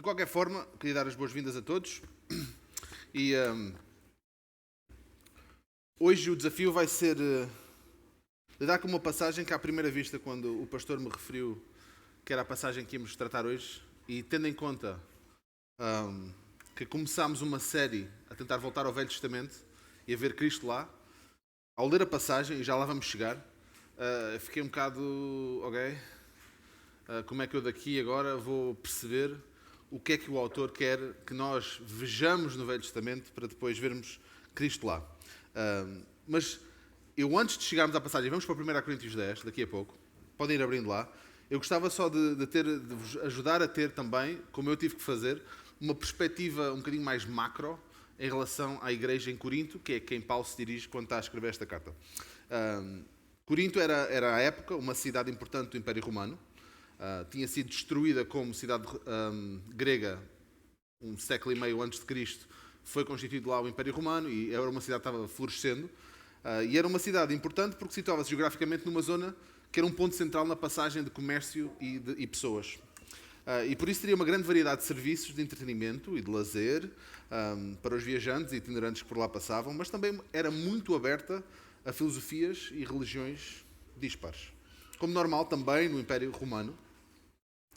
qualquer forma, queria dar as boas-vindas a todos. E hoje o desafio vai ser lidar com uma passagem que, à primeira vista, quando o pastor me referiu que era a passagem que íamos tratar hoje, e tendo em conta que começámos uma série a tentar voltar ao Velho Testamento e a ver Cristo lá, ao ler a passagem, e já lá vamos chegar, fiquei um bocado, ok, como é que eu daqui agora vou perceber o que é que o autor quer que nós vejamos no Velho Testamento para depois vermos Cristo lá. Mas eu, antes de chegarmos à passagem, vamos para 1 Coríntios 10, daqui a pouco, podem ir abrindo lá. Eu gostava só de vos ajudar a ter também, como eu tive que fazer, uma perspectiva um bocadinho mais macro em relação à igreja em Corinto, que é quem Paulo se dirige quando está a escrever esta carta. Corinto era, à época, uma cidade importante do Império Romano. Tinha sido destruída como cidade grega um século e meio antes de Cristo. Foi constituído lá o Império Romano e era uma cidade que estava florescendo. E era uma cidade importante porque situava-se geograficamente numa zona que era um ponto central na passagem de comércio e pessoas. E por isso teria uma grande variedade de serviços de entretenimento e de lazer para os viajantes e itinerantes que por lá passavam, mas também era muito aberta a filosofias e religiões dispares. Como normal também no Império Romano,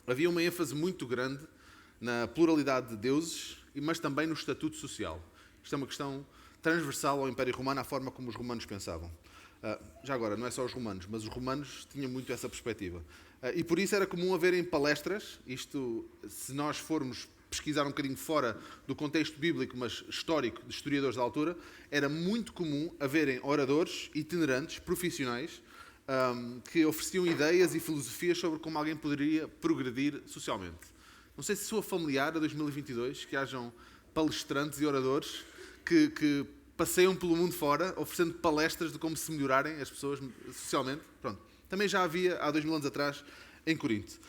havia uma ênfase muito grande na pluralidade de deuses, mas também no estatuto social. Isto é uma questão transversal ao Império Romano, à forma como os romanos pensavam. Já agora, não é só os romanos, mas os romanos tinham muito essa perspectiva. E por isso era comum haverem palestras, isto, se nós formos pesquisar um bocadinho fora do contexto bíblico, mas histórico, de historiadores da altura, era muito comum haverem oradores itinerantes, profissionais, que ofereciam ideias e filosofias sobre como alguém poderia progredir socialmente. Não sei se soa familiar a 2022 que hajam palestrantes e oradores que passeiam pelo mundo fora oferecendo palestras de como se melhorarem as pessoas socialmente. Pronto. Também já havia há 2000 anos atrás em Corinto.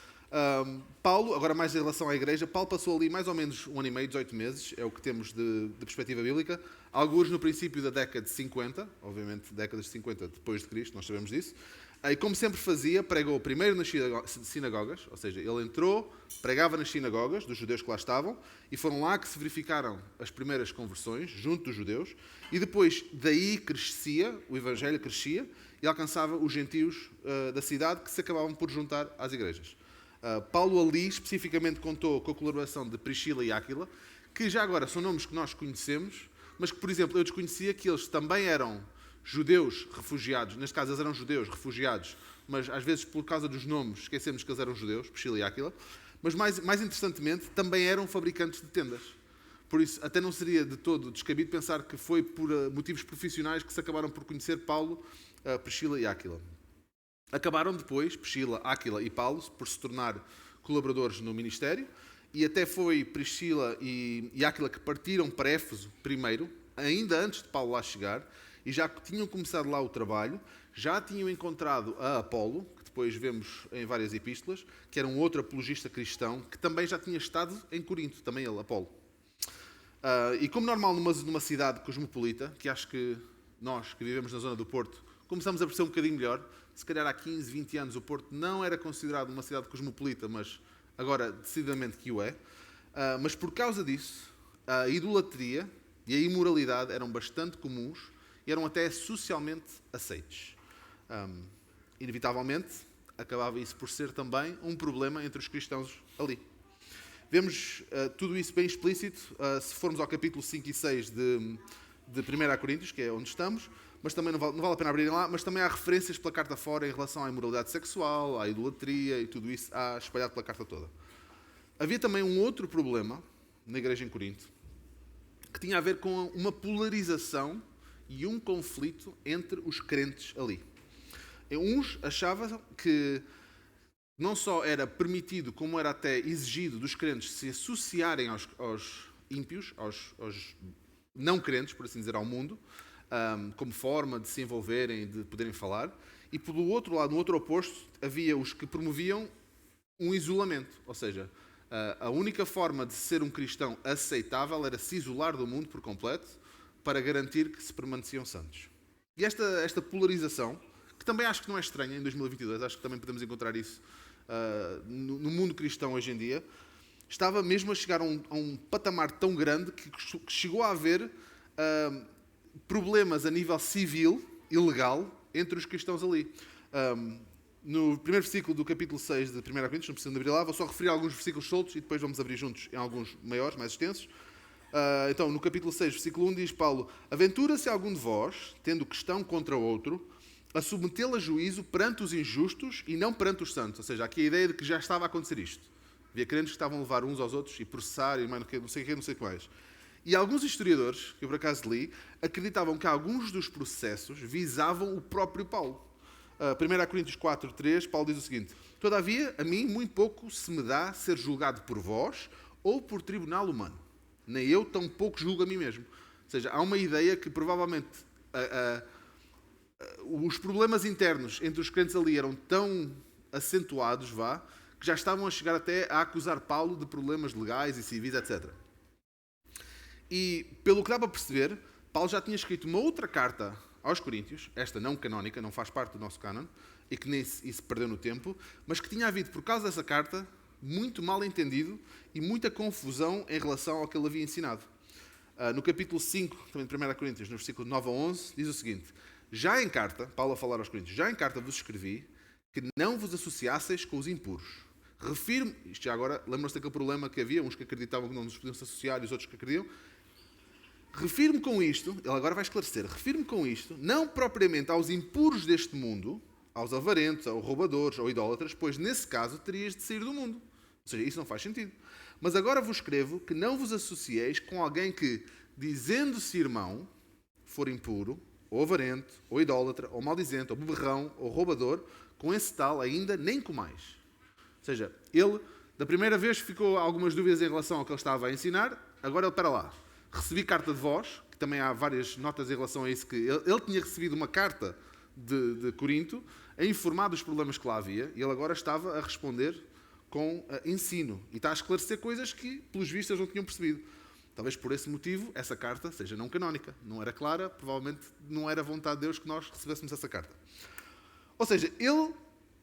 Paulo, agora mais em relação à igreja, Paulo passou ali mais ou menos 1 ano e meio, 18 meses, é o que temos de perspectiva bíblica, alguns no princípio da década de 50, obviamente décadas de 50 depois de Cristo, nós sabemos disso, e como sempre fazia, pregou primeiro nas sinagogas, ou seja, ele entrou, pregava nas sinagogas dos judeus que lá estavam, e foram lá que se verificaram as primeiras conversões, junto dos judeus, e depois daí crescia, o evangelho crescia, e alcançava os gentios da cidade que se acabavam por juntar às igrejas. Paulo ali especificamente contou com a colaboração de Priscila e Áquila, que já agora são nomes que nós conhecemos, mas que, por exemplo, eu desconhecia que eles também eram judeus refugiados, neste caso eles eram judeus refugiados, mas às vezes por causa dos nomes esquecemos que eles eram judeus, Priscila e Áquila, mas mais interessantemente também eram fabricantes de tendas. Por isso até não seria de todo descabido pensar que foi por motivos profissionais que se acabaram por conhecer Paulo, Priscila e Áquila. Acabaram depois, Priscila, Áquila e Paulo, por se tornar colaboradores no ministério, e até foi Priscila e Áquila que partiram para Éfeso primeiro, ainda antes de Paulo lá chegar, e já tinham começado lá o trabalho, já tinham encontrado a Apolo, que depois vemos em várias epístolas, que era um outro apologista cristão, que também já tinha estado em Corinto, também ele, Apolo. E como normal numa cidade cosmopolita, que acho que nós, que vivemos na zona do Porto, começamos a perceber um bocadinho melhor. Se calhar há 15, 20 anos o Porto não era considerado uma cidade cosmopolita, mas agora decididamente que o é. Mas por causa disso, a idolatria e a imoralidade eram bastante comuns e eram até socialmente aceites. Inevitavelmente, acabava isso por ser também um problema entre os cristãos ali. Vemos tudo isso bem explícito se formos ao capítulo 5 e 6 de 1 Coríntios, que é onde estamos, mas também não vale a pena abrirem lá, mas também há referências pela carta fora em relação à imoralidade sexual, à idolatria e tudo isso há espalhado pela carta toda. Havia também um outro problema na igreja em Corinto, que tinha a ver com uma polarização e um conflito entre os crentes ali. Uns achavam que não só era permitido, como era até exigido dos crentes se associarem aos ímpios, aos não crentes, por assim dizer, ao mundo, como forma de se envolverem, de poderem falar. E, pelo outro lado, no outro oposto, havia os que promoviam um isolamento. Ou seja, a única forma de ser um cristão aceitável era se isolar do mundo por completo para garantir que se permaneciam santos. E esta polarização, que também acho que não é estranha em 2022, acho que também podemos encontrar isso no mundo cristão hoje em dia, estava mesmo a chegar a um patamar tão grande que chegou a haver problemas a nível civil e legal entre os cristãos ali. No primeiro versículo do capítulo 6 de 1 Coríntios, não precisam abrir lá, vou só referir alguns versículos soltos e depois vamos abrir juntos em alguns maiores, mais extensos. Então, no capítulo 6, versículo 1, diz Paulo: aventura-se algum de vós, tendo questão contra outro, a submetê-lo a juízo perante os injustos e não perante os santos. Ou seja, aqui a ideia de que já estava a acontecer isto. Havia crentes que estavam a levar uns aos outros e processar e não sei o que mais. E alguns historiadores, que eu por acaso li, acreditavam que alguns dos processos visavam o próprio Paulo. 1 Coríntios 4, 3, Paulo diz o seguinte: todavia, a mim muito pouco se me dá ser julgado por vós ou por tribunal humano. Nem eu tão pouco julgo a mim mesmo. Ou seja, há uma ideia que provavelmente os problemas internos entre os crentes ali eram tão acentuados, que já estavam a chegar até a acusar Paulo de problemas legais e civis, etc. E, pelo que dá para perceber, Paulo já tinha escrito uma outra carta aos Coríntios, esta não canónica, não faz parte do nosso cânon, e que nem se perdeu no tempo, mas que tinha havido, por causa dessa carta, muito mal entendido e muita confusão em relação ao que ele havia ensinado. No capítulo 5, também de 1 Coríntios, no versículo 9 a 11, diz o seguinte: já em carta, Paulo a falar aos Coríntios, já em carta vos escrevi que não vos associasseis com os impuros. Refiro-me, isto já agora, lembram-se daquele problema que havia, uns que acreditavam que não nos podiam se associar e os outros que acreditam. Refiro-me com isto, ele agora vai esclarecer, refiro-me com isto, não propriamente aos impuros deste mundo, aos avarentos, aos roubadores, ou idólatras, pois nesse caso terias de sair do mundo. Ou seja, isso não faz sentido. Mas agora vos escrevo que não vos associeis com alguém que, dizendo-se irmão, for impuro, ou avarento, ou idólatra, ou maldizente, ou beberrão, ou roubador, com esse tal ainda nem comais. Ou seja, ele, da primeira vez, ficou algumas dúvidas em relação ao que ele estava a ensinar, agora ele, para lá. Recebi carta de vós, que também há várias notas em relação a isso, que ele tinha recebido uma carta de Corinto a informar dos problemas que lá havia, e ele agora estava a responder com ensino. E está a esclarecer coisas que, pelos vistos, eles não tinham percebido. Talvez por esse motivo, essa carta seja não canónica. Não era clara, provavelmente não era vontade de Deus que nós recebêssemos essa carta. Ou seja, ele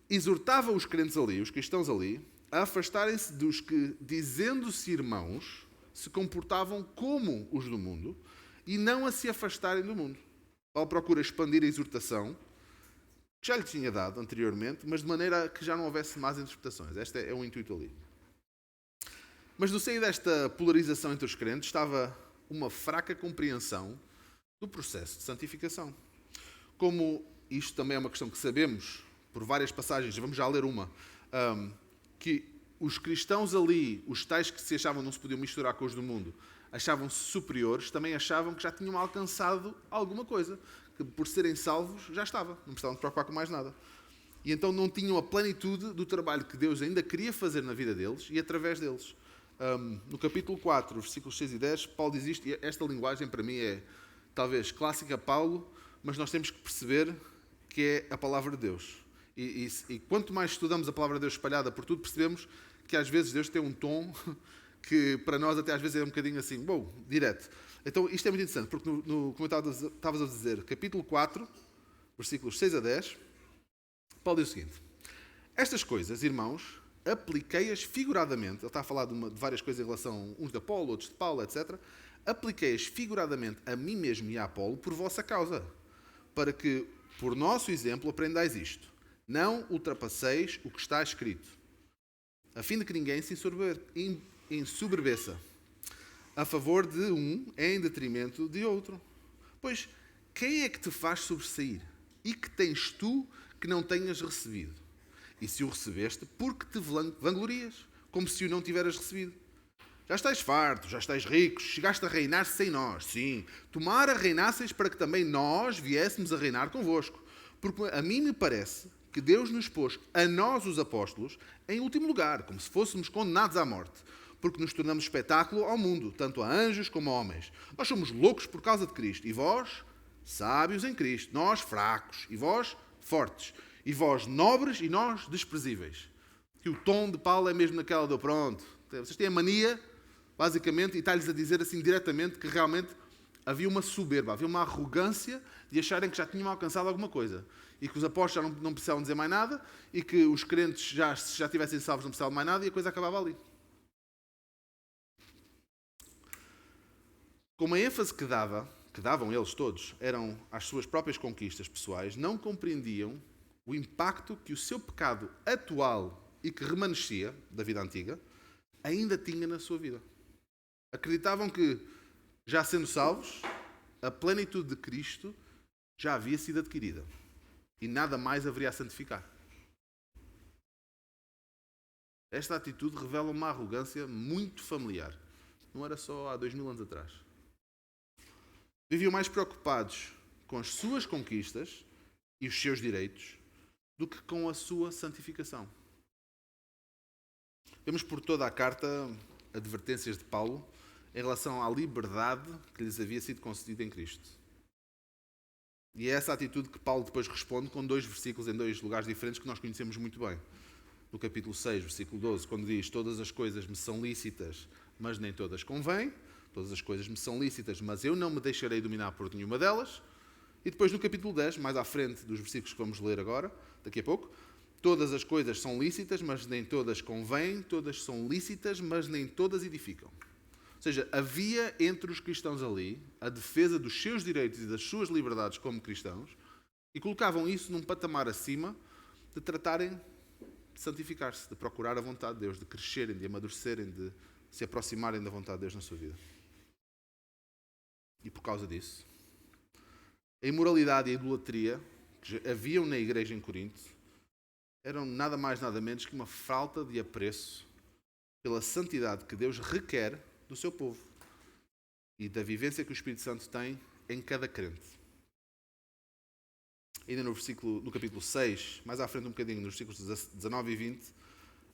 exortava os crentes ali, os cristãos ali, a afastarem-se dos que, dizendo-se irmãos, se comportavam como os do mundo e não a se afastarem do mundo. Paulo procura expandir a exortação, que já lhe tinha dado anteriormente, mas de maneira que já não houvesse más interpretações. Este é o intuito ali. Mas no seio desta polarização entre os crentes estava uma fraca compreensão do processo de santificação. Como isto também é uma questão que sabemos por várias passagens, vamos já ler uma, que os cristãos ali, os tais que se achavam não se podiam misturar com os do mundo, achavam-se superiores, também achavam que já tinham alcançado alguma coisa, que por serem salvos já estava, não precisavam de preocupar com mais nada. E então não tinham a plenitude do trabalho que Deus ainda queria fazer na vida deles e através deles. No capítulo 4, versículos 6 e 10, Paulo diz isto, e esta linguagem para mim é talvez clássica Paulo, mas nós temos que perceber que é a palavra de Deus. E quanto mais estudamos a palavra de Deus espalhada por tudo, percebemos que às vezes Deus tem um tom que para nós até às vezes é um bocadinho assim, direto. Então isto é muito interessante, porque como eu estavas a dizer, capítulo 4, versículos 6 a 10, Paulo diz o seguinte: estas coisas, irmãos, apliquei-as figuradamente, ele está a falar de várias coisas em relação, uns de Apolo, outros de Paulo, etc. Apliquei-as figuradamente a mim mesmo e a Apolo por vossa causa, para que, por nosso exemplo, aprendais isto. Não ultrapasseis o que está escrito, a fim de que ninguém se ensoberbeça a favor de um em detrimento de outro. Pois, quem é que te faz sobressair? E que tens tu que não tenhas recebido? E se o recebeste, por que te vanglorias, como se o não tiveras recebido? Já estáis fartos, já estáis ricos, chegaste a reinar sem nós. Sim, tomara reinasseis para que também nós viéssemos a reinar convosco. Porque a mim me parece que Deus nos pôs, a nós os apóstolos, em último lugar, como se fôssemos condenados à morte, porque nos tornamos espetáculo ao mundo, tanto a anjos como a homens. Nós somos loucos por causa de Cristo, e vós, sábios em Cristo, nós fracos, e vós, fortes, e vós, nobres, e nós, desprezíveis. Que o tom de Paulo é mesmo naquela do pronto. Vocês têm a mania, basicamente, e está-lhes a dizer assim diretamente que realmente havia uma soberba, havia uma arrogância de acharem que já tinham alcançado alguma coisa. E que os apóstolos já não precisavam dizer mais nada, e que os crentes, se já tivessem salvos, não precisavam de mais nada, e a coisa acabava ali. Como a ênfase que davam eles todos, eram às suas próprias conquistas pessoais, não compreendiam o impacto que o seu pecado atual e que remanescia da vida antiga ainda tinha na sua vida. Acreditavam que, já sendo salvos, a plenitude de Cristo já havia sido adquirida e nada mais haveria a santificar. Esta atitude revela uma arrogância muito familiar. Não era só há 2000 anos atrás. Viviam mais preocupados com as suas conquistas e os seus direitos do que com a sua santificação. Vemos por toda a carta advertências de Paulo em relação à liberdade que lhes havia sido concedida em Cristo. E é essa atitude que Paulo depois responde com 2 versículos em 2 lugares diferentes que nós conhecemos muito bem. No capítulo 6, versículo 12, quando diz: todas as coisas me são lícitas, mas nem todas convêm. Todas as coisas me são lícitas, mas eu não me deixarei dominar por nenhuma delas. E depois no capítulo 10, mais à frente dos versículos que vamos ler agora, daqui a pouco: todas as coisas são lícitas, mas nem todas convêm. Todas são lícitas, mas nem todas edificam. Ou seja, havia entre os cristãos ali a defesa dos seus direitos e das suas liberdades como cristãos e colocavam isso num patamar acima de tratarem de santificar-se, de procurar a vontade de Deus, de crescerem, de amadurecerem, de se aproximarem da vontade de Deus na sua vida. E por causa disso, a imoralidade e a idolatria que haviam na igreja em Corinto eram nada mais nada menos que uma falta de apreço pela santidade que Deus requer do seu povo e da vivência que o Espírito Santo tem em cada crente. Ainda no capítulo 6, mais à frente um bocadinho, nos versículos 19 e 20,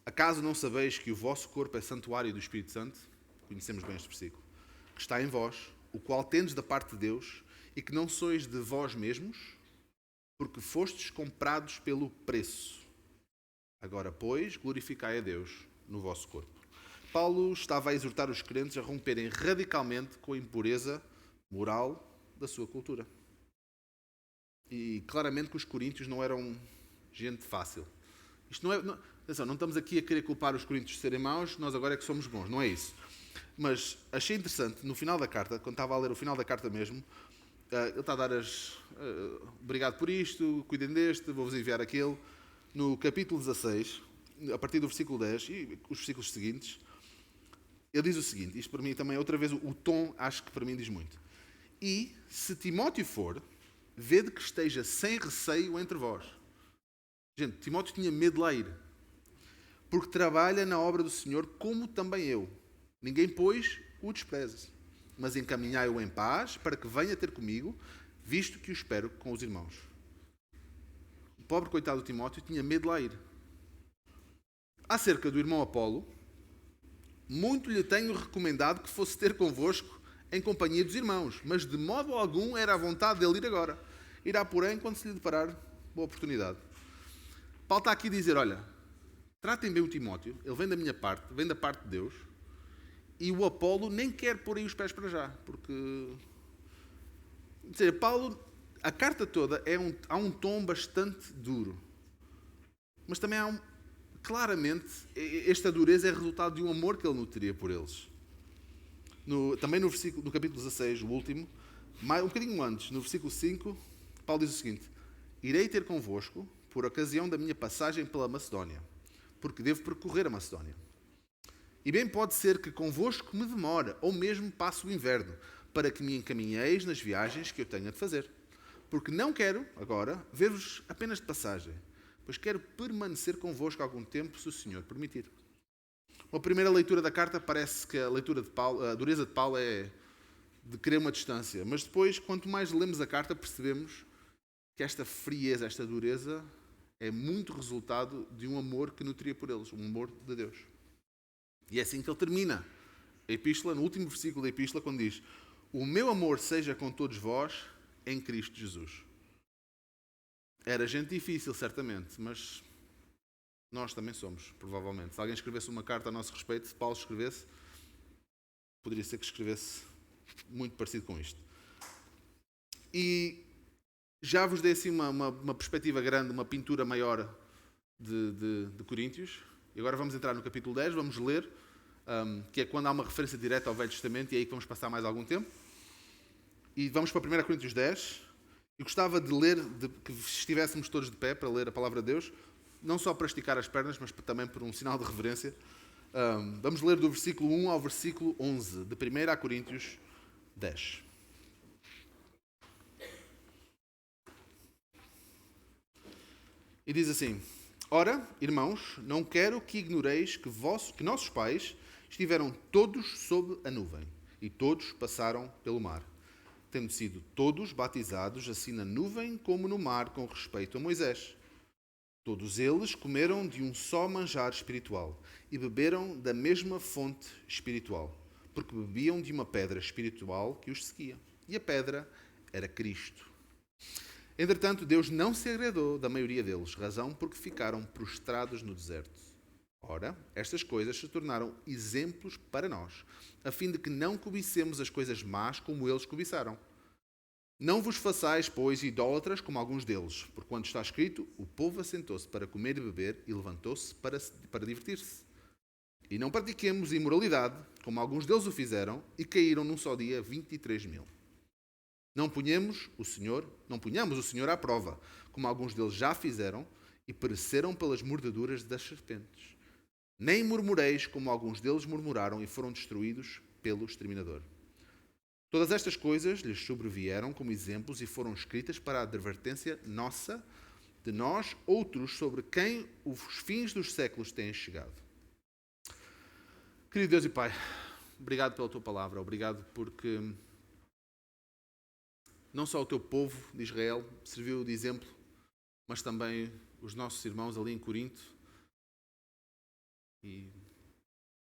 acaso não sabeis que o vosso corpo é santuário do Espírito Santo? Conhecemos bem este versículo. Que está em vós, o qual tendes da parte de Deus, e que não sois de vós mesmos, porque fostes comprados pelo preço. Agora, pois, glorificai a Deus no vosso corpo. Paulo estava a exortar os crentes a romperem radicalmente com a impureza moral da sua cultura. E claramente que os coríntios não eram gente fácil. Isto atenção, não estamos aqui a querer culpar os coríntios de serem maus, nós agora é que somos bons, não é isso. Mas achei interessante, no final da carta, quando estava a ler o final da carta mesmo, ele está a dar obrigado por isto, cuidem deste, vou-vos enviar aquele. No capítulo 16, a partir do versículo 10 e os versículos seguintes, ele diz o seguinte, isto para mim também, outra vez, o tom acho que para mim diz muito. E, se Timóteo for, vede que esteja sem receio entre vós. Gente, Timóteo tinha medo de lá ir, porque trabalha na obra do Senhor como também eu. Ninguém, pois, o despreze, mas encaminhai-o em paz para que venha ter comigo, visto que o espero com os irmãos. O pobre coitado do Timóteo tinha medo de lá ir. Acerca do irmão Apolo, muito lhe tenho recomendado que fosse ter convosco em companhia dos irmãos, mas de modo algum era a vontade dele ir agora. Irá, porém, quando se lhe deparar boa oportunidade. Paulo está aqui a dizer, olha, tratem bem o Timóteo, ele vem da minha parte, vem da parte de Deus, e o Apolo nem quer pôr aí os pés para já, porque... Ou seja, Paulo, a carta toda há um tom bastante duro, mas também claramente, esta dureza é resultado de um amor que ele nutriria por eles. Também no capítulo 16, o último, um bocadinho antes, no versículo 5, Paulo diz o seguinte: irei ter convosco por ocasião da minha passagem pela Macedónia, porque devo percorrer a Macedónia. E bem pode ser que convosco me demore, ou mesmo passe o inverno, para que me encaminheis nas viagens que eu tenho de fazer. Porque não quero, agora, ver-vos apenas de passagem, pois quero permanecer convosco algum tempo, se o Senhor permitir. A primeira leitura da carta parece que a dureza de Paulo é de querer uma distância, mas depois, quanto mais lemos a carta, percebemos que esta frieza, esta dureza, é muito resultado de um amor que nutria por eles, um amor de Deus. E é assim que ele termina a epístola, no último versículo da epístola, quando diz: o meu amor seja com todos vós em Cristo Jesus. Era gente difícil, certamente, mas nós também somos, provavelmente. Se alguém escrevesse uma carta a nosso respeito, se Paulo escrevesse, poderia ser que escrevesse muito parecido com isto. E já vos dei assim uma perspectiva grande, uma pintura maior de Coríntios. E agora vamos entrar no capítulo 10, vamos ler, que é quando há uma referência direta ao Velho Testamento, e é aí que vamos passar mais algum tempo. E vamos para 1 Coríntios 10. E gostava de ler, que estivéssemos todos de pé para ler a palavra de Deus, não só para esticar as pernas, mas também por um sinal de reverência. Vamos ler do versículo 1 ao versículo 11, de 1 Coríntios 10. E diz assim: Ora, irmãos, não quero que ignoreis que nossos pais estiveram todos sob a nuvem, e todos passaram pelo mar, tendo sido todos batizados, assim na nuvem como no mar, com respeito a Moisés. Todos eles comeram de um só manjar espiritual e beberam da mesma fonte espiritual, porque bebiam de uma pedra espiritual que os seguia. E a pedra era Cristo. Entretanto, Deus não se agradou da maioria deles, razão porque ficaram prostrados no deserto. Ora, estas coisas se tornaram exemplos para nós, a fim de que não cobicemos as coisas más como eles cobiçaram. Não vos façais, pois, idólatras como alguns deles, porquanto está escrito: o povo assentou-se para comer e beber e levantou-se para divertir-se. E não pratiquemos imoralidade, como alguns deles o fizeram, e caíram num só dia 23.000. Não ponhamos o Senhor à prova, como alguns deles já fizeram, e pereceram pelas mordeduras das serpentes. Nem murmureis, como alguns deles murmuraram e foram destruídos pelo exterminador. Todas estas coisas lhes sobrevieram como exemplos e foram escritas para a advertência nossa, de nós, outros, sobre quem os fins dos séculos têm chegado. Querido Deus e Pai, obrigado pela Tua palavra, obrigado porque não só o Teu povo de Israel serviu de exemplo, mas também os nossos irmãos ali em Corinto. E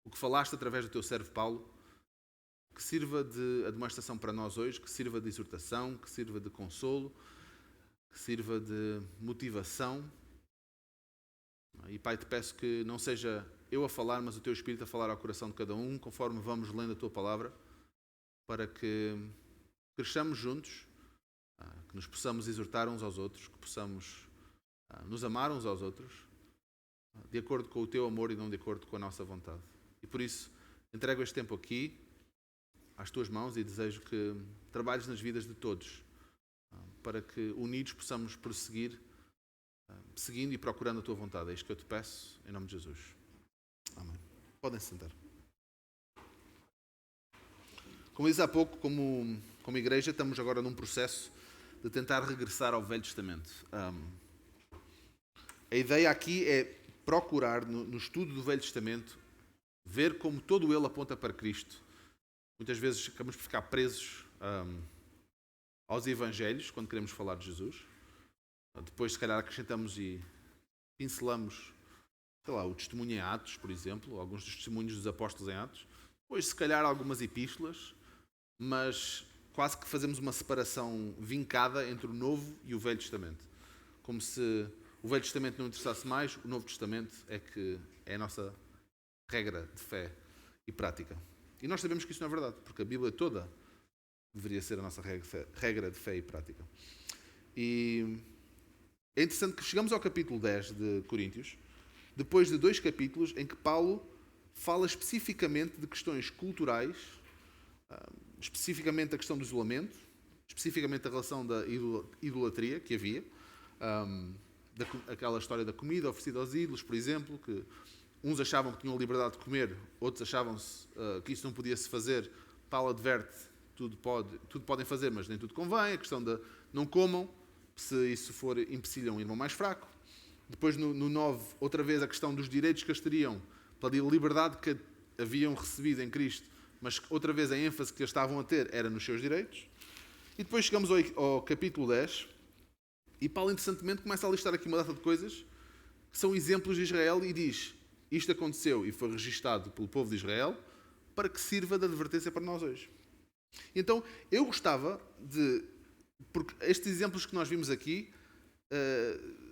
o que falaste através do Teu servo Paulo, que sirva de admoestação para nós hoje, que sirva de exortação, que sirva de consolo, que sirva de motivação. E Pai, te peço que não seja eu a falar, mas o Teu Espírito a falar ao coração de cada um, conforme vamos lendo a Tua palavra, para que cresçamos juntos, que nos possamos exortar uns aos outros, que possamos nos amar uns aos outros, de acordo com o Teu amor e não de acordo com a nossa vontade. E por isso, entrego este tempo aqui, às Tuas mãos, e desejo que trabalhes nas vidas de todos, para que unidos possamos prosseguir, seguindo e procurando a Tua vontade. É isto que eu te peço, em nome de Jesus. Amém. Podem se sentar. Como disse há pouco, como igreja, estamos agora num processo de tentar regressar ao Velho Testamento. A ideia aqui é procurar, no estudo do Velho Testamento, ver como todo ele aponta para Cristo. Muitas vezes acabamos por ficar presos aos Evangelhos, quando queremos falar de Jesus. Depois, se calhar, acrescentamos e pincelamos, o testemunho em Atos, por exemplo, alguns dos testemunhos dos apóstolos em Atos. Depois, se calhar, algumas epístolas, mas quase que fazemos uma separação vincada entre o Novo e o Velho Testamento. Como se o Velho Testamento não interessasse mais, o Novo Testamento é que é a nossa regra de fé e prática. E nós sabemos que isso não é verdade, porque a Bíblia toda deveria ser a nossa regra de fé e prática. E é interessante que chegamos ao capítulo 10 de Coríntios, depois de 2 capítulos em que Paulo fala especificamente de questões culturais, especificamente da questão do isolamento, especificamente da relação da idolatria que havia, aquela história da comida oferecida aos ídolos, por exemplo, que uns achavam que tinham a liberdade de comer, outros achavam que isso não podia se fazer. Paulo adverte, tudo podem fazer, mas nem tudo convém. A questão de não comam, se isso for empecilho a um irmão mais fraco. Depois no 9, outra vez a questão dos direitos que eles teriam, pela liberdade que haviam recebido em Cristo, mas outra vez a ênfase que eles estavam a ter era nos seus direitos. E depois chegamos ao capítulo 10, e Paulo, interessantemente, começa a listar aqui uma data de coisas que são exemplos de Israel e diz: isto aconteceu e foi registado pelo povo de Israel para que sirva de advertência para nós hoje. Então, eu gostava de... Porque estes exemplos que nós vimos aqui,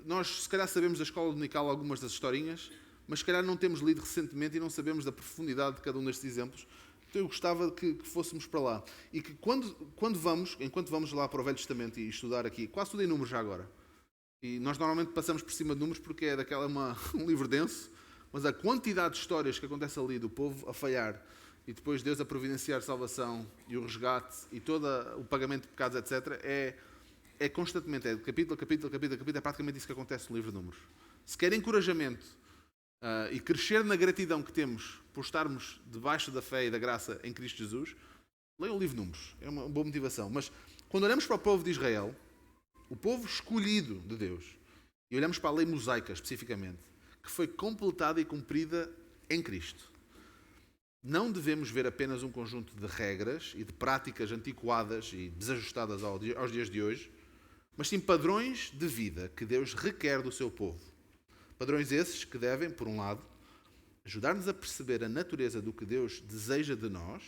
nós se calhar sabemos da escola dominical algumas das historinhas, mas se calhar não temos lido recentemente e não sabemos da profundidade de cada um destes exemplos. Então eu gostava que fôssemos para lá. E que enquanto vamos lá para o Velho Testamento e estudar aqui, quase tudo em números já agora. E nós normalmente passamos por cima de números porque é um livro denso, mas a quantidade de histórias que acontece ali do povo a falhar e depois Deus a providenciar salvação e o resgate e todo o pagamento de pecados, etc., é constantemente, é de capítulo a capítulo, capítulo a capítulo, é praticamente isso que acontece no livro de Números. Se quer encorajamento e crescer na gratidão que temos por estarmos debaixo da fé e da graça em Cristo Jesus, leiam o livro de Números, é uma boa motivação. Mas quando olhamos para o povo de Israel, o povo escolhido de Deus, e olhamos para a lei mosaica especificamente, que foi completada e cumprida em Cristo, não devemos ver apenas um conjunto de regras e de práticas antiquadas e desajustadas aos dias de hoje, mas sim padrões de vida que Deus requer do seu povo. Padrões esses que devem, por um lado, ajudar-nos a perceber a natureza do que Deus deseja de nós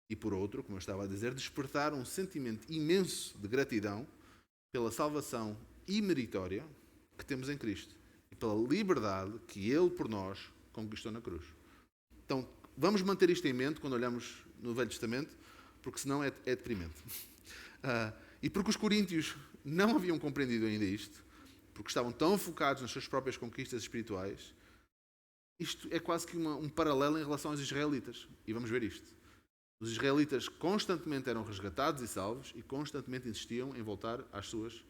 e, por outro, como eu estava a dizer, despertar um sentimento imenso de gratidão pela salvação imeritória que temos em Cristo e pela liberdade que Ele, por nós, conquistou na cruz. Então, vamos manter isto em mente quando olhamos no Velho Testamento, porque senão é deprimente. E porque os coríntios não haviam compreendido ainda isto, porque estavam tão focados nas suas próprias conquistas espirituais, isto é quase que um paralelo em relação aos israelitas. E vamos ver isto. Os israelitas constantemente eram resgatados e salvos e constantemente insistiam em voltar às suas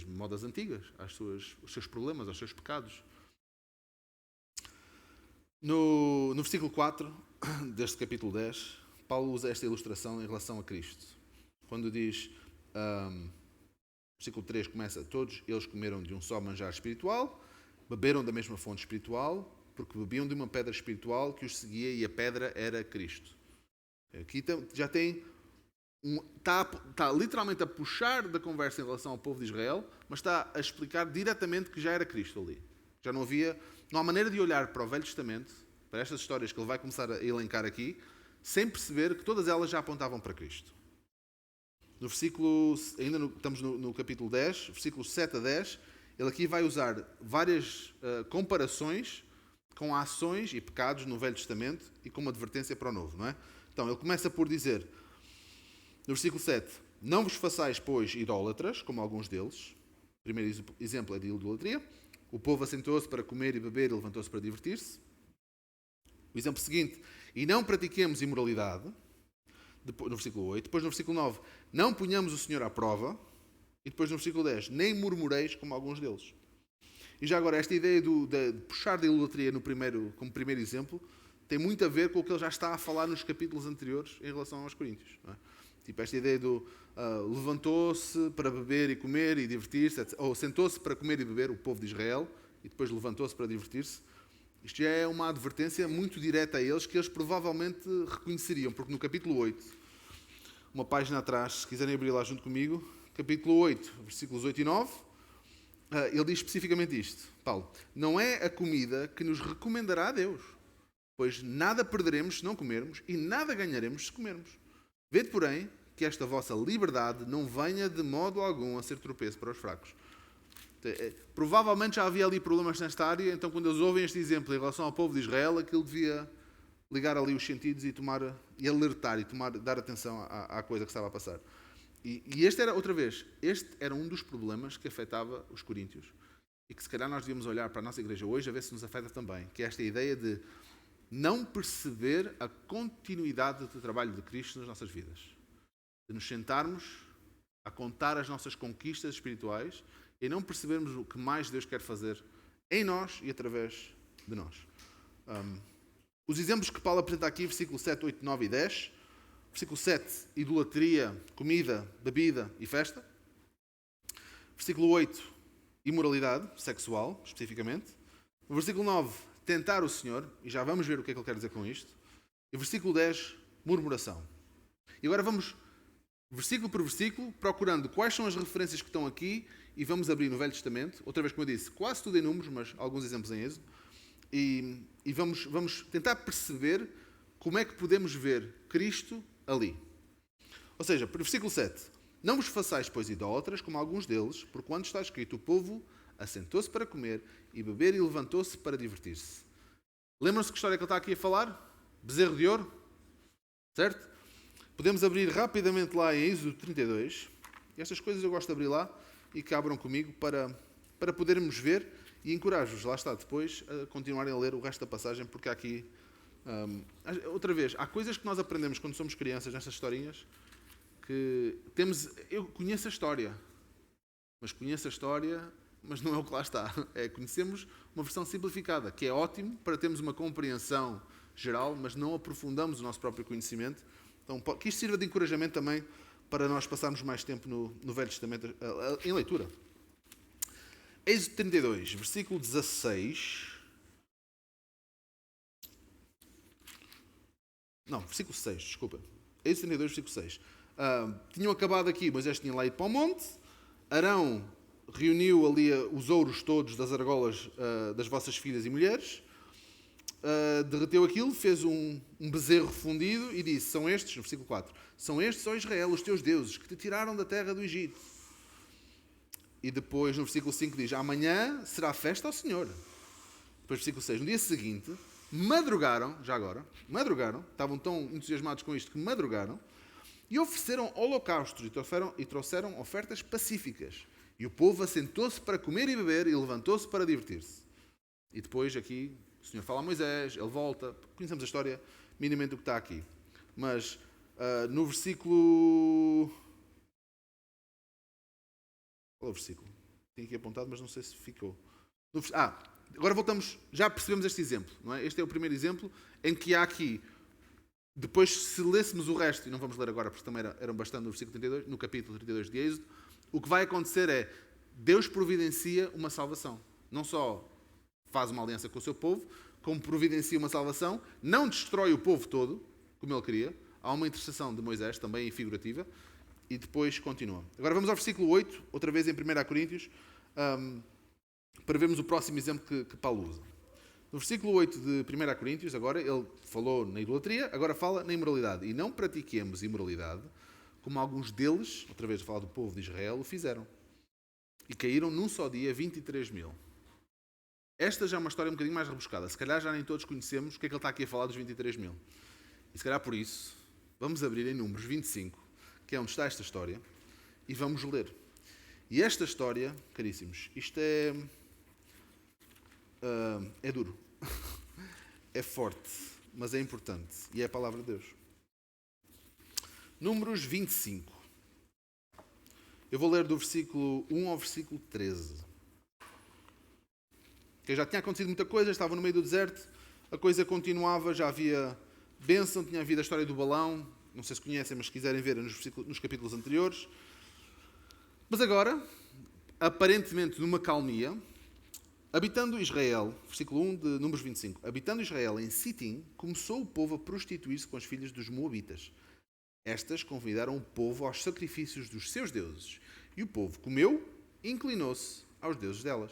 modas antigas, aos seus problemas, aos seus pecados. No versículo 4 deste capítulo 10, Paulo usa esta ilustração em relação a Cristo. Quando diz, versículo 3 começa, todos eles comeram de um só manjar espiritual, beberam da mesma fonte espiritual, porque bebiam de uma pedra espiritual que os seguia e a pedra era Cristo. Aqui já tem, está literalmente a puxar da conversa em relação ao povo de Israel, mas está a explicar diretamente que já era Cristo ali. Já não há maneira de olhar para o Velho Testamento, para estas histórias que ele vai começar a elencar aqui, sem perceber que todas elas já apontavam para Cristo. No versículo, estamos no capítulo 10, versículos 7 a 10, ele aqui vai usar várias comparações com ações e pecados no Velho Testamento e com uma advertência para o Novo, não é? Então, ele começa por dizer, no versículo 7, não vos façais, pois, idólatras, como alguns deles. O primeiro exemplo é de idolatria. O povo assentou-se para comer e beber e levantou-se para divertir-se. O exemplo seguinte, e não pratiquemos imoralidade, no versículo 8. Depois no versículo 9, não ponhamos o Senhor à prova. E depois no versículo 10, nem murmureis como alguns deles. E já agora, esta ideia de puxar da idolatria como primeiro exemplo, tem muito a ver com o que ele já está a falar nos capítulos anteriores em relação aos coríntios. Não é? Tipo esta ideia do levantou-se para beber e comer e divertir-se, ou sentou-se para comer e beber, o povo de Israel, e depois levantou-se para divertir-se. Isto já é uma advertência muito direta a eles, que eles provavelmente reconheceriam, porque no capítulo 8, uma página atrás, se quiserem abrir lá junto comigo, capítulo 8, versículos 8 e 9, ele diz especificamente isto. Paulo, não é a comida que nos recomendará a Deus, pois nada perderemos se não comermos e nada ganharemos se comermos. Vede, porém, que esta vossa liberdade não venha de modo algum a ser tropeço para os fracos. Provavelmente já havia ali problemas nesta área, então quando eles ouvem este exemplo em relação ao povo de Israel, aquilo devia ligar ali os sentidos e alertar e dar atenção à coisa que estava a passar. E este era um dos problemas que afetava os coríntios e que se calhar nós devíamos olhar para a nossa igreja hoje a ver se nos afeta também, que é esta ideia de não perceber a continuidade do trabalho de Cristo nas nossas vidas. De nos sentarmos a contar as nossas conquistas espirituais e não percebermos o que mais Deus quer fazer em nós e através de nós. Os exemplos que Paulo apresenta aqui, versículo 7, 8, 9 e 10. Versículo 7, idolatria, comida, bebida e festa. Versículo 8, imoralidade sexual, especificamente. No versículo 9, tentar o Senhor, e já vamos ver o que é que ele quer dizer com isto. E versículo 10, murmuração. E agora vamos, versículo por versículo, procurando quais são as referências que estão aqui, e vamos abrir no Velho Testamento. Outra vez, como eu disse, quase tudo em Números, mas alguns exemplos em Êxodo. E vamos tentar perceber como é que podemos ver Cristo ali. Ou seja, versículo 7. Não vos façais, pois, idólatras, como alguns deles, porquanto está escrito, o povo assentou-se para comer e beber e levantou-se para divertir-se. Lembram-se que história que ele está aqui a falar? Bezerro de ouro? Certo? Podemos abrir rapidamente lá em Êxodo 32. E estas coisas eu gosto de abrir lá e que abram comigo para podermos ver e encorajo-vos, lá está, depois, a continuarem a ler o resto da passagem, porque há aqui Outra vez, há coisas que nós aprendemos quando somos crianças nestas historinhas que temos. Eu conheço a história, mas não é o que lá está. Conhecemos uma versão simplificada, que é ótimo para termos uma compreensão geral, mas não aprofundamos o nosso próprio conhecimento. Então, que isto sirva de encorajamento também para nós passarmos mais tempo no Velho Testamento em leitura. Êxodo 32, versículo 16. Não, versículo 6, desculpa. Êxodo 32, versículo 6. Tinham acabado aqui, Moisés tinha lá ido para o monte. Arão reuniu ali os ouros todos das argolas das vossas filhas e mulheres. Derreteu aquilo, fez um bezerro fundido e disse, são estes, no versículo 4, são estes, ó Israel, os teus deuses, que te tiraram da terra do Egito. E depois, no versículo 5, diz, amanhã será festa ao Senhor. Depois, versículo 6, no dia seguinte, madrugaram, estavam tão entusiasmados com isto que madrugaram, e ofereceram holocaustos e trouxeram ofertas pacíficas. E o povo assentou-se para comer e beber e levantou-se para divertir-se. E depois aqui o Senhor fala a Moisés, ele volta. Conhecemos a história minimamente do que está aqui. Mas no versículo... Qual é o versículo? Tenho aqui apontado, mas não sei se ficou. Agora voltamos, já percebemos este exemplo, não é? Este é o primeiro exemplo em que há aqui, depois se lêssemos o resto, e não vamos ler agora porque também eram bastante no versículo 32, no capítulo 32 de Êxodo, o que vai acontecer é, Deus providencia uma salvação. Não só faz uma aliança com o seu povo, como providencia uma salvação, não destrói o povo todo, como ele queria, há uma intercessão de Moisés, também figurativa, e depois continua. Agora vamos ao versículo 8, outra vez em 1 Coríntios, para vermos o próximo exemplo que Paulo usa. No versículo 8 de 1 Coríntios, agora, ele falou na idolatria, agora fala na imoralidade. E não pratiquemos imoralidade, como alguns deles, outra vez a falar do povo de Israel, o fizeram. E caíram num só dia 23 mil. Esta já é uma história um bocadinho mais rebuscada. Se calhar já nem todos conhecemos o que é que ele está aqui a falar dos 23 mil. E se calhar por isso, vamos abrir em Números 25, que é onde está esta história, e vamos ler. E esta história, caríssimos, isto é duro, é forte, mas é importante, e é a palavra de Deus. Números 25. Eu vou ler do versículo 1 ao versículo 13. Que já tinha acontecido muita coisa, estava no meio do deserto, a coisa continuava, já havia bênção, tinha havido a história do balão, não sei se conhecem, mas se quiserem ver nos capítulos anteriores. Mas agora, aparentemente numa calmia, habitando Israel, versículo 1 de Números 25, habitando Israel em Sitim, começou o povo a prostituir-se com as filhas dos moabitas. Estas convidaram o povo aos sacrifícios dos seus deuses, e o povo comeu e inclinou-se aos deuses delas.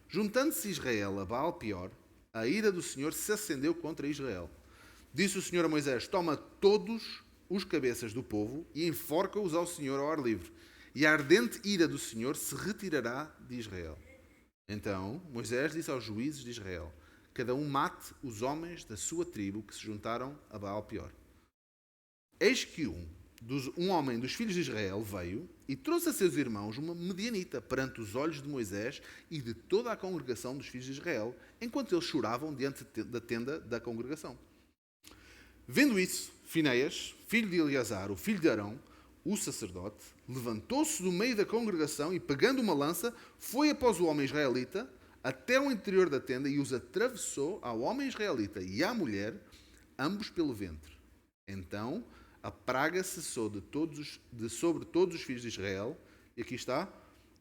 Juntando-se Israel a Baal-Peor, a ira do Senhor se acendeu contra Israel. Disse o Senhor a Moisés, toma todos os cabeças do povo e enforca-os ao Senhor ao ar livre, e a ardente ira do Senhor se retirará de Israel. Então Moisés disse aos juízes de Israel, cada um mate os homens da sua tribo que se juntaram a Baal-Peor. Eis que um homem dos filhos de Israel veio e trouxe a seus irmãos uma medianita perante os olhos de Moisés e de toda a congregação dos filhos de Israel, enquanto eles choravam diante da tenda da congregação. Vendo isso, Finéias, filho de Eleazar, o filho de Arão, o sacerdote, levantou-se do meio da congregação e, pegando uma lança, foi após o homem israelita até o interior da tenda e os atravessou ao homem israelita e à mulher, ambos pelo ventre. Então a praga cessou sobre todos os filhos de Israel, e aqui está,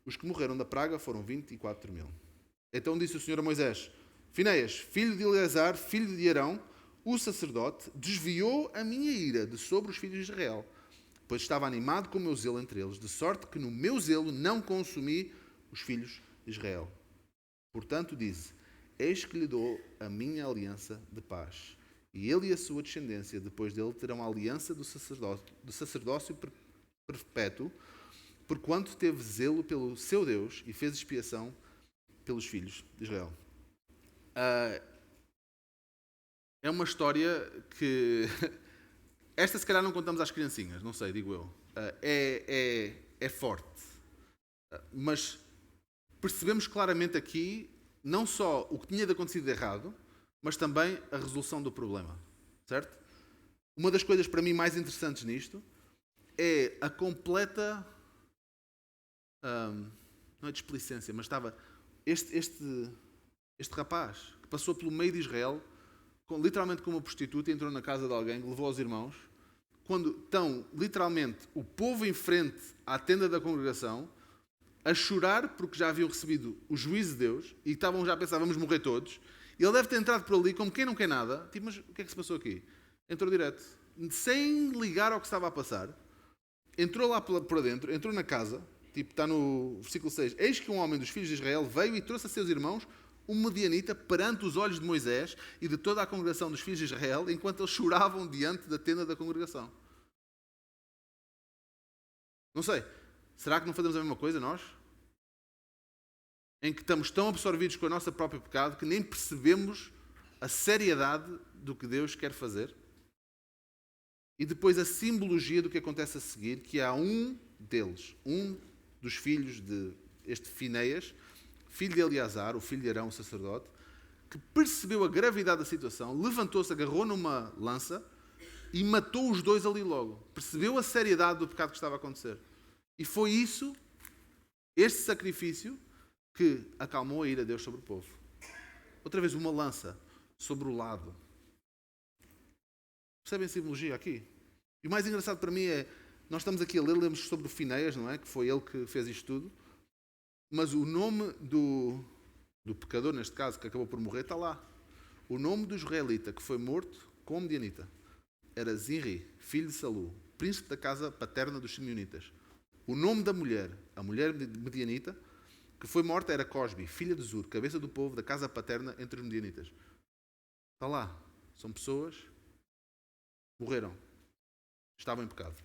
os que morreram da praga foram 24 mil. Então disse o Senhor a Moisés, Finéias, filho de Eleazar, filho de Arão, o sacerdote, desviou a minha ira de sobre os filhos de Israel, pois estava animado com o meu zelo entre eles, de sorte que no meu zelo não consumi os filhos de Israel. Portanto disse, eis que lhe dou a minha aliança de paz. E ele e a sua descendência, depois dele, terão a aliança do sacerdócio perpétuo, porquanto teve zelo pelo seu Deus e fez expiação pelos filhos de Israel. É uma história que... Esta, se calhar, não contamos às criancinhas, não sei, digo eu. É forte. Mas percebemos claramente aqui, não só o que tinha de acontecido de errado, mas também a resolução do problema. Certo? Uma das coisas para mim mais interessantes nisto é a completa, não é displicência, mas estava este rapaz que passou pelo meio de Israel, literalmente como uma prostituta, entrou na casa de alguém, levou aos irmãos, quando estão literalmente o povo em frente à tenda da congregação, a chorar porque já haviam recebido o juízo de Deus e estavam já a pensar, vamos morrer todos. E ele deve ter entrado por ali como quem não quer nada. Tipo, mas o que é que se passou aqui? Entrou direto, sem ligar ao que estava a passar. Entrou lá por dentro, entrou na casa. Tipo, está no versículo 6. Eis que um homem dos filhos de Israel veio e trouxe a seus irmãos um medianita perante os olhos de Moisés e de toda a congregação dos filhos de Israel, enquanto eles choravam diante da tenda da congregação. Não sei. Será que não fazemos a mesma coisa nós? Em que estamos tão absorvidos com o nosso próprio pecado que nem percebemos a seriedade do que Deus quer fazer? E depois a simbologia do que acontece a seguir, que há um deles, um dos filhos de este Finéias, filho de Eleazar, o filho de Arão, o sacerdote, que percebeu a gravidade da situação, levantou-se, agarrou numa lança e matou os dois ali logo. Percebeu a seriedade do pecado que estava a acontecer. E foi isso, este sacrifício, que acalmou a ira de Deus sobre o povo. Outra vez, uma lança sobre o lado. Percebem a simbologia aqui? E o mais engraçado para mim é, nós estamos aqui a ler, lemos sobre o Finéias, não é? Que foi ele que fez isto tudo. Mas o nome do pecador, neste caso, que acabou por morrer, está lá. O nome do israelita que foi morto com a medianita era Zinri, filho de Salu, príncipe da casa paterna dos simeonitas. O nome da mulher, a mulher medianita, que foi morta, era Cosbi, filha de Zur, cabeça do povo da casa paterna entre os medianitas. Está lá. São pessoas que morreram. Estavam em pecado.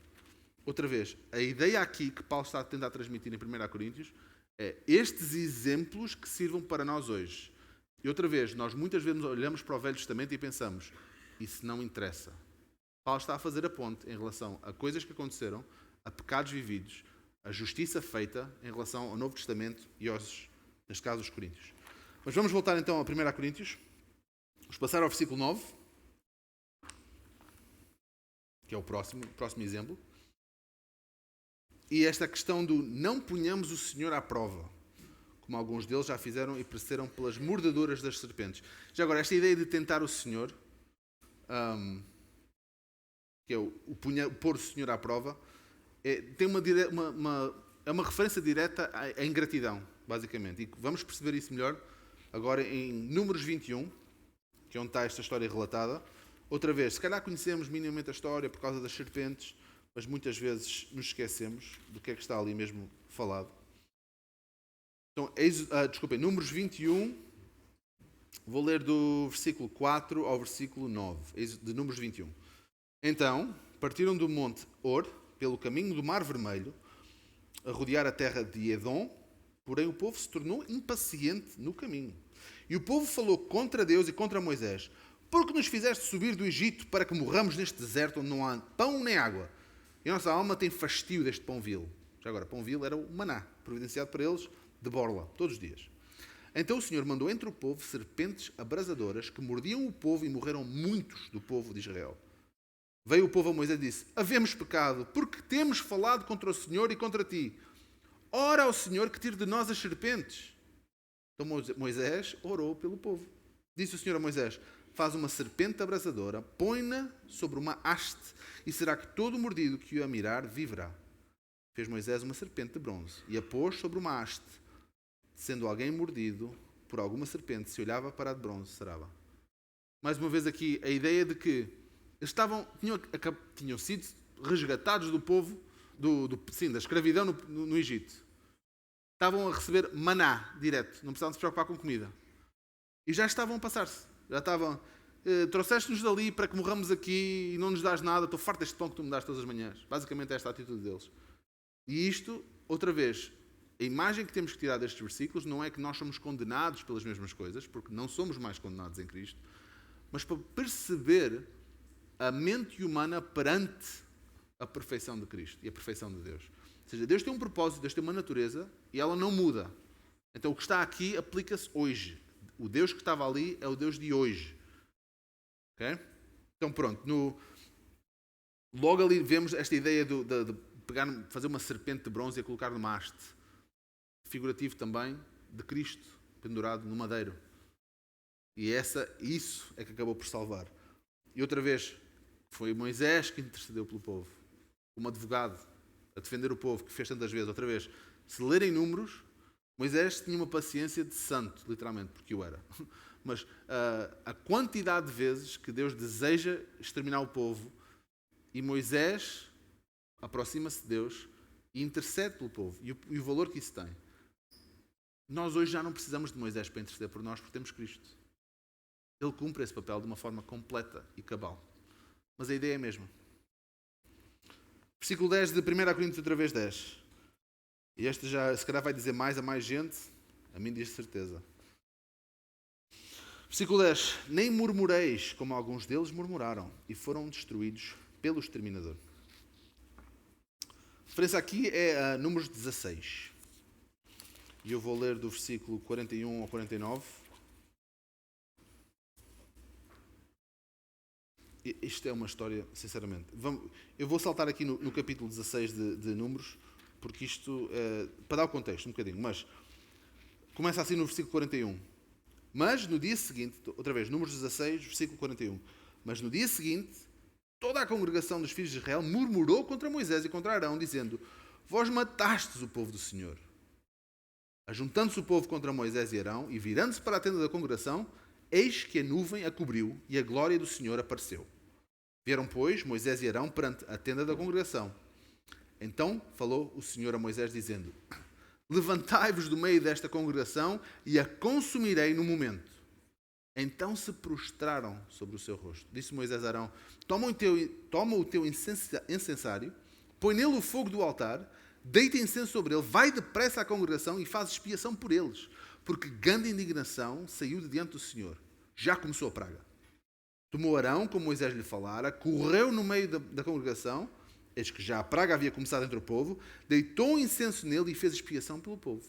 Outra vez, a ideia aqui que Paulo está a tentar transmitir em 1 Coríntios é estes exemplos que sirvam para nós hoje. E outra vez, nós muitas vezes olhamos para o Velho Testamento e pensamos, isso não interessa. Paulo está a fazer a ponte em relação a coisas que aconteceram, a pecados vividos, a justiça feita em relação ao Novo Testamento e aos, neste caso, os Coríntios. Mas vamos voltar então a 1 Coríntios. Vamos passar ao versículo 9, que é o próximo exemplo. E esta questão do não ponhamos o Senhor à prova, como alguns deles já fizeram e pereceram pelas mordeduras das serpentes. Já agora, esta ideia de tentar o Senhor, que é o pôr o Senhor à prova, tem é uma referência direta à ingratidão, basicamente. E vamos perceber isso melhor agora em Números 21, que é onde está esta história relatada. Outra vez, se calhar conhecemos minimamente a história por causa das serpentes, mas muitas vezes nos esquecemos do que é que está ali mesmo falado. Então, Números 21, vou ler do versículo 4 ao versículo 9, de Números 21. Então, partiram do monte Or, pelo caminho do Mar Vermelho, a rodear a terra de Edom, porém o povo se tornou impaciente no caminho. E o povo falou contra Deus e contra Moisés: porque nos fizeste subir do Egito para que morramos neste deserto onde não há pão nem água? E a nossa alma tem fastio deste pão vil. Já agora, pão vil era o maná, providenciado para eles de borla, todos os dias. Então o Senhor mandou entre o povo serpentes abrasadoras que mordiam o povo e morreram muitos do povo de Israel. Veio o povo a Moisés e disse: havemos pecado, porque temos falado contra o Senhor e contra ti. Ora ao Senhor que tire de nós as serpentes. Então Moisés orou pelo povo. Disse o Senhor a Moisés: faz uma serpente abrasadora, põe-na sobre uma haste, e será que todo mordido que o a mirar viverá. Fez Moisés uma serpente de bronze e a pôs sobre uma haste. Sendo alguém mordido por alguma serpente, se olhava para a de bronze, sarava. Mais uma vez aqui, a ideia de que eles tinham sido resgatados do povo, da escravidão no Egito. Estavam a receber maná direto, não precisavam se preocupar com comida. E já estavam a passar-se. Já estavam, trouxeste-nos dali para que morramos aqui e não nos dás nada, estou farto deste pão que tu me dás todas as manhãs. Basicamente esta é a atitude deles. E isto, outra vez, a imagem que temos que tirar destes versículos não é que nós somos condenados pelas mesmas coisas, porque não somos mais condenados em Cristo, mas para perceber a mente humana perante a perfeição de Cristo e a perfeição de Deus. Ou seja, Deus tem um propósito, Deus tem uma natureza e ela não muda. Então o que está aqui aplica-se hoje. O Deus que estava ali é o Deus de hoje. Okay? Então pronto, logo ali vemos esta ideia de fazer uma serpente de bronze e a colocar numa haste. Figurativo também de Cristo pendurado no madeiro. E isso é que acabou por salvar. E outra vez, foi Moisés que intercedeu pelo povo. Como advogado, a defender o povo, que fez tantas vezes. Outra vez, se lerem Números, Moisés tinha uma paciência de santo, literalmente, porque o era. Mas a quantidade de vezes que Deus deseja exterminar o povo e Moisés aproxima-se de Deus e intercede pelo povo. E o valor que isso tem. Nós hoje já não precisamos de Moisés para interceder por nós, porque temos Cristo. Ele cumpre esse papel de uma forma completa e cabal. Mas a ideia é a mesma. Versículo 10 de 1 Coríntios, outra vez 10. E este já, se calhar, vai dizer mais a mais gente. A mim diz de certeza. Versículo 10. Nem murmureis, como alguns deles murmuraram, e foram destruídos pelo exterminador. A referência aqui é a Números 16. E eu vou ler do versículo 41 ao 49. Isto é uma história, sinceramente. Eu vou saltar aqui no capítulo 16 de Números, porque isto, para dar o contexto um bocadinho, mas começa assim no versículo 41. Mas no dia seguinte, outra vez, Números 16, versículo 41. Mas no dia seguinte, toda a congregação dos filhos de Israel murmurou contra Moisés e contra Arão, dizendo: Vós matastes o povo do Senhor. Ajuntando-se o povo contra Moisés e Arão, e virando-se para a tenda da congregação, eis que a nuvem a cobriu e a glória do Senhor apareceu. Vieram, pois, Moisés e Arão perante a tenda da congregação. Então falou o Senhor a Moisés, dizendo: Levantai-vos do meio desta congregação e a consumirei no momento. Então se prostraram sobre o seu rosto. Disse Moisés a Arão: Toma o teu incensário, põe nele o fogo do altar, deita incenso sobre ele, vai depressa à congregação e faz expiação por eles, porque grande indignação saiu de diante do Senhor. Já começou a praga. Tomou Arão, como Moisés lhe falara, correu no meio da congregação, eis que já a praga havia começado entre o povo, deitou um incenso nele e fez expiação pelo povo.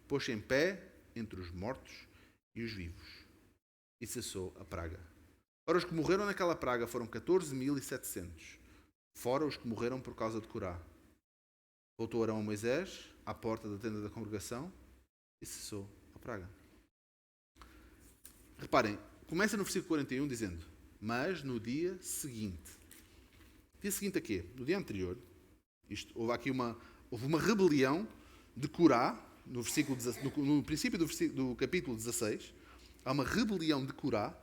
Pôs-se em pé entre os mortos e os vivos, e cessou a praga. Ora, os que morreram naquela praga foram 14.700, fora os que morreram por causa de Corá. Voltou Arão a Moisés, à porta da tenda da congregação, e cessou a praga. Reparem, começa no versículo 41 dizendo: Mas no dia seguinte. Dia seguinte a quê? No dia anterior, houve uma rebelião de Corá, no princípio do capítulo 16, há uma rebelião de Corá,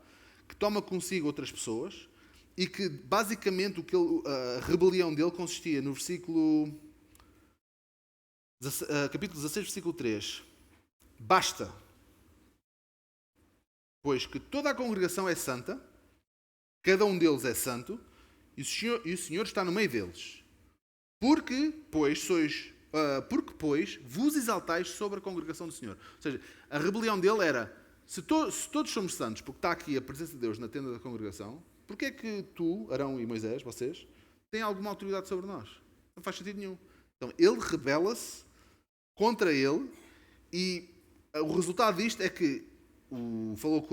que toma consigo outras pessoas, e que basicamente a rebelião dele consistia no capítulo 16, versículo 3. Basta, pois que toda a congregação é santa, cada um deles é santo, e o Senhor está no meio deles. Porque, pois, vos exaltais sobre a congregação do Senhor. Ou seja, a rebelião dele era: se todos somos santos, porque está aqui a presença de Deus na tenda da congregação, porque é que tu, Arão e Moisés, vocês, têm alguma autoridade sobre nós? Não faz sentido nenhum. Então, ele rebela-se contra ele, e o resultado disto é que falou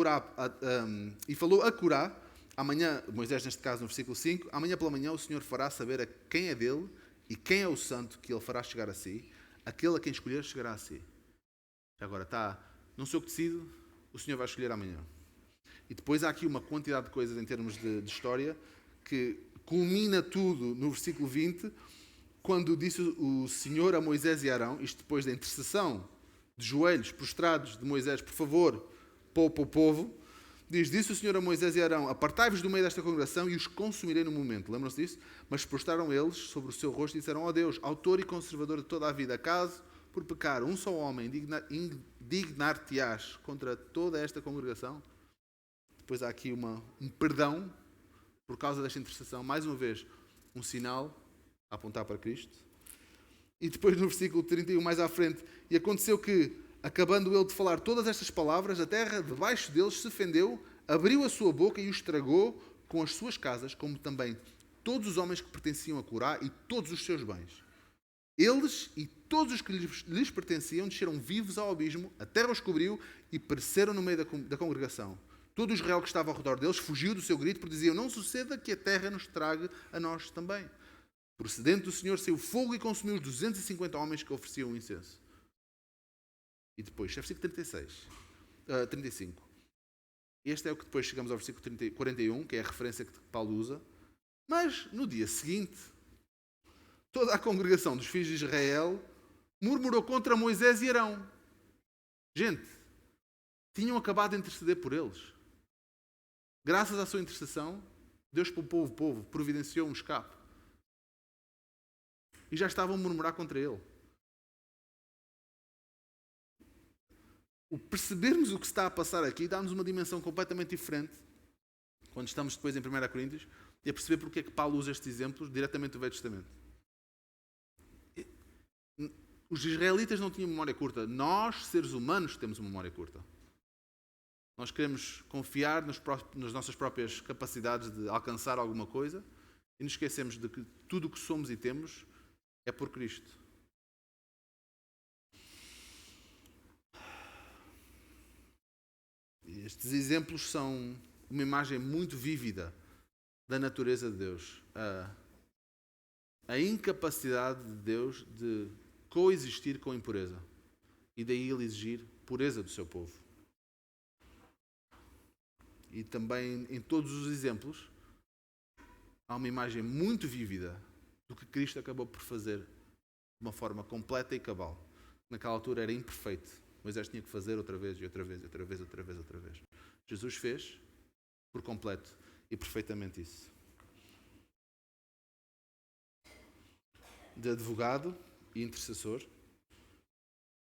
a Corá, amanhã, Moisés neste caso no versículo 5, amanhã pela manhã o Senhor fará saber a quem é dele e quem é o santo que ele fará chegar a si, aquele a quem escolher chegará a si. Já agora não sou eu que decido, o Senhor vai escolher amanhã. E depois há aqui uma quantidade de coisas em termos de história que culmina tudo no versículo 20, quando disse o Senhor a Moisés e Arão, isto depois da intercessão de joelhos prostrados de Moisés: por favor, poupa o povo. Disse o Senhor a Moisés e Arão: apartai-vos do meio desta congregação e os consumirei no momento. Lembram-se disso? Mas prostraram eles sobre o seu rosto e disseram: ó Deus, autor e conservador de toda a vida, acaso por pecar um só homem indignar-te-ás contra toda esta congregação? Depois há aqui um perdão por causa desta intercessão. Mais uma vez, um sinal a apontar para Cristo. E depois no versículo 31 mais à frente: e aconteceu que, acabando ele de falar todas estas palavras, a terra debaixo deles se fendeu, abriu a sua boca e os tragou com as suas casas, como também todos os homens que pertenciam a Corá e todos os seus bens. Eles e todos os que lhes pertenciam desceram vivos ao abismo, a terra os cobriu e pereceram no meio da congregação. Todo Israel que estava ao redor deles fugiu do seu grito, porque diziam: não suceda que a terra nos trague a nós também. Procedente do Senhor saiu fogo e consumiu os 250 homens que ofereciam o incenso. E depois, versículo 35. Este é o que depois chegamos ao versículo 41, que é a referência que Paulo usa. Mas, no dia seguinte, toda a congregação dos filhos de Israel murmurou contra Moisés e Arão. Gente, tinham acabado de interceder por eles. Graças à sua intercessão, Deus poupou o povo, providenciou um escape. E já estavam a murmurar contra ele. O percebermos o que está a passar aqui dá-nos uma dimensão completamente diferente quando estamos depois em 1 Coríntios e a perceber porque é que Paulo usa estes exemplos diretamente do Velho Testamento. Os israelitas não tinham memória curta. Nós, seres humanos, temos uma memória curta. Nós queremos confiar nas nossas próprias capacidades de alcançar alguma coisa e nos esquecemos de que tudo o que somos e temos é por Cristo. Estes exemplos são uma imagem muito vívida da natureza de Deus. A incapacidade de Deus de coexistir com a impureza. E daí ele exigir pureza do seu povo. E também em todos os exemplos há uma imagem muito vívida do que Cristo acabou por fazer de uma forma completa e cabal. Naquela altura era imperfeito. Moisés tinha que fazer outra vez e outra vez e outra vez, outra vez, outra vez. Jesus fez por completo e perfeitamente isso. De advogado e intercessor,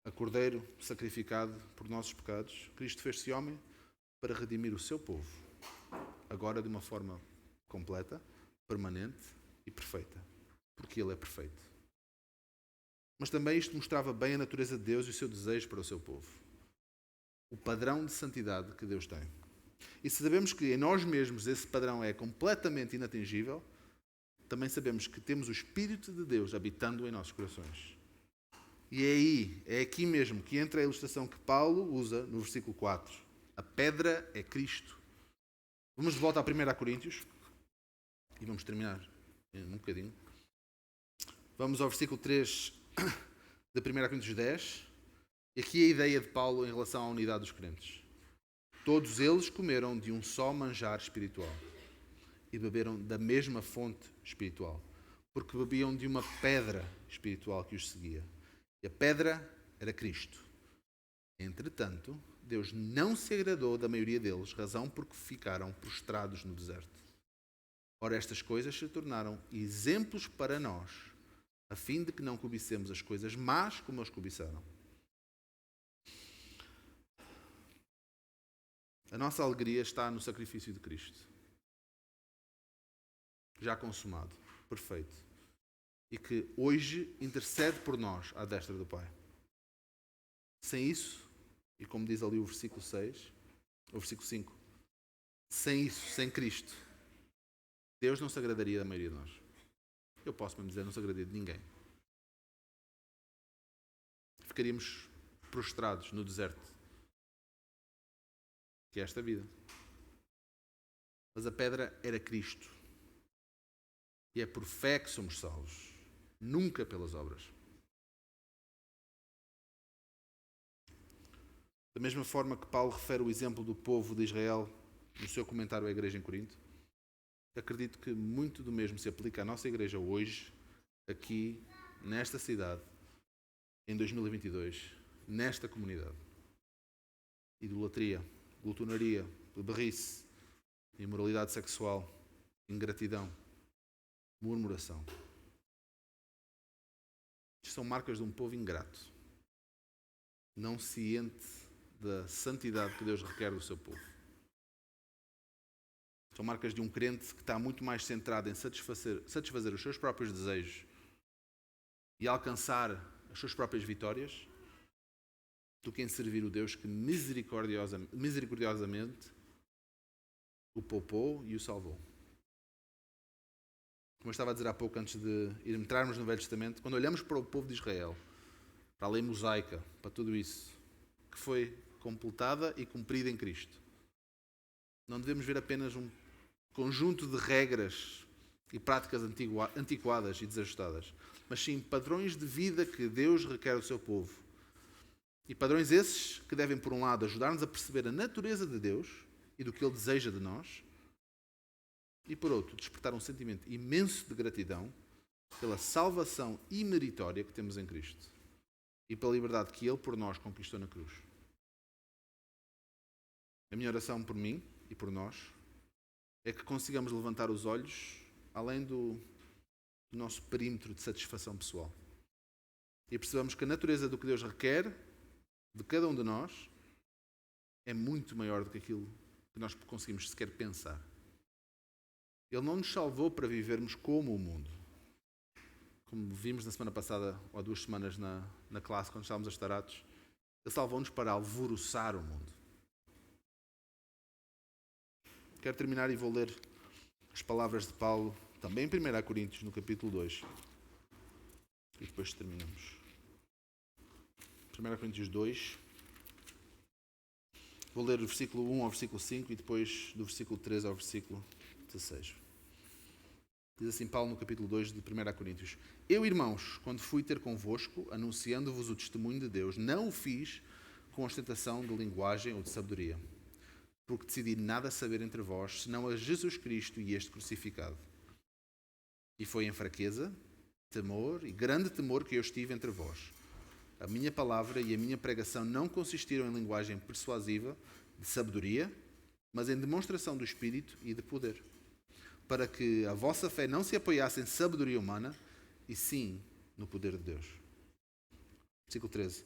a cordeiro sacrificado por nossos pecados, Cristo fez-se homem para redimir o seu povo, agora de uma forma completa, permanente e perfeita, porque Ele é perfeito. Mas também isto mostrava bem a natureza de Deus e o seu desejo para o seu povo. O padrão de santidade que Deus tem. E se sabemos que em nós mesmos esse padrão é completamente inatingível, também sabemos que temos o Espírito de Deus habitando em nossos corações. E é aqui mesmo que entra a ilustração que Paulo usa no versículo 4. A pedra é Cristo. Vamos de volta a 1 Coríntios e vamos terminar um bocadinho. Vamos ao versículo 3 de 1 Coríntios 10. E aqui a ideia de Paulo em relação à unidade dos crentes. Todos eles comeram de um só manjar espiritual e beberam da mesma fonte espiritual, porque bebiam de uma pedra espiritual que os seguia. E a pedra era Cristo. Entretanto, Deus não se agradou da maioria deles, razão porque ficaram prostrados no deserto. Ora, estas coisas se tornaram exemplos para nós, a fim de que não cobicemos as coisas más como eles cobiçaram. A nossa alegria está no sacrifício de Cristo. Já consumado, perfeito. E que hoje intercede por nós à destra do Pai. Sem isso, e como diz ali o versículo 6, o versículo 5, sem isso, sem Cristo, Deus não se agradaria da maioria de nós. Eu posso mesmo dizer, não se agradaria de ninguém. Ficaríamos prostrados no deserto, que é esta vida. Mas a pedra era Cristo. E é por fé que somos salvos, nunca pelas obras. Da mesma forma que Paulo refere o exemplo do povo de Israel no seu comentário à igreja em Corinto, acredito que muito do mesmo se aplica à nossa igreja hoje, aqui, nesta cidade, em 2022, nesta comunidade. Idolatria, glutonaria, beberrice, imoralidade sexual, ingratidão, murmuração. Isto são marcas de um povo ingrato, não ciente da santidade que Deus requer do seu povo. São marcas de um crente que está muito mais centrado em satisfazer os seus próprios desejos e alcançar as suas próprias vitórias do que em servir o Deus que misericordiosamente o poupou e o salvou. Como eu estava a dizer há pouco, antes de entrarmos no Velho Testamento, quando olhamos para o povo de Israel, para a lei mosaica, para tudo isso, que foi completada e cumprida em Cristo, Não devemos ver apenas um conjunto de regras e práticas antiquadas e desajustadas, mas sim padrões de vida que Deus requer do seu povo. E padrões esses que devem, por um lado, ajudar-nos a perceber a natureza de Deus e do que Ele deseja de nós, e por outro, despertar um sentimento imenso de gratidão pela salvação imeritória que temos em Cristo e pela liberdade que Ele por nós conquistou na cruz. A minha oração por mim e por nós é que consigamos levantar os olhos além do nosso perímetro de satisfação pessoal e percebamos que a natureza do que Deus requer de cada um de nós é muito maior do que aquilo que nós conseguimos sequer pensar. Ele não nos salvou para vivermos como o mundo. Como vimos na semana passada, ou há 2 semanas na classe, quando estávamos a estudar Atos, Ele salvou-nos para alvoroçar o mundo. Quero terminar e vou ler as palavras de Paulo, também em 1 Coríntios, no capítulo 2. E depois terminamos. 1 Coríntios 2. Vou ler do versículo 1 ao versículo 5 e depois do versículo 13 ao versículo 16. Diz assim Paulo no capítulo 2 de 1 Coríntios: Eu, irmãos, quando fui ter convosco, anunciando-vos o testemunho de Deus, não o fiz com ostentação de linguagem ou de sabedoria, porque decidi nada saber entre vós, senão a Jesus Cristo e este crucificado. E foi em fraqueza, temor e grande temor que eu estive entre vós. A minha palavra e a minha pregação não consistiram em linguagem persuasiva de sabedoria, mas em demonstração do Espírito e de poder, para que a vossa fé não se apoiasse em sabedoria humana, e sim no poder de Deus. Versículo 13.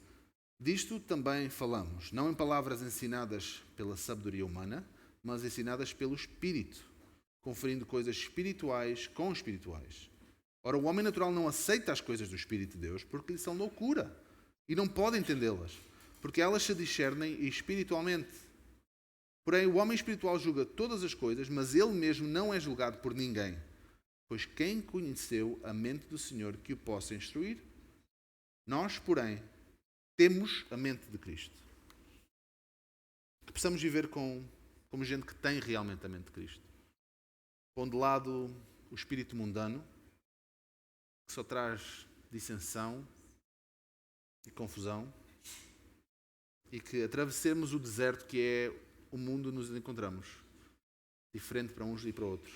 Disto também falamos, não em palavras ensinadas pela sabedoria humana, mas ensinadas pelo Espírito, conferindo coisas espirituais com espirituais. Ora, o homem natural não aceita as coisas do Espírito de Deus, porque lhe são loucura, e não pode entendê-las, porque elas se discernem espiritualmente. Porém, o homem espiritual julga todas as coisas, mas ele mesmo não é julgado por ninguém. Pois quem conheceu a mente do Senhor que o possa instruir? Nós, porém, temos a mente de Cristo. Que possamos viver como gente que tem realmente a mente de Cristo. Pondo de lado o espírito mundano, que só traz dissensão e confusão, e que atravessemos o deserto que é o mundo onde nos encontramos, diferente para uns e para outros.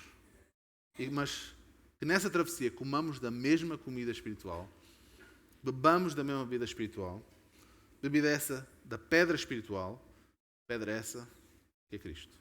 Mas que nessa travessia comamos da mesma comida espiritual, bebamos da mesma bebida espiritual, bebida essa da pedra espiritual, pedra essa que é Cristo.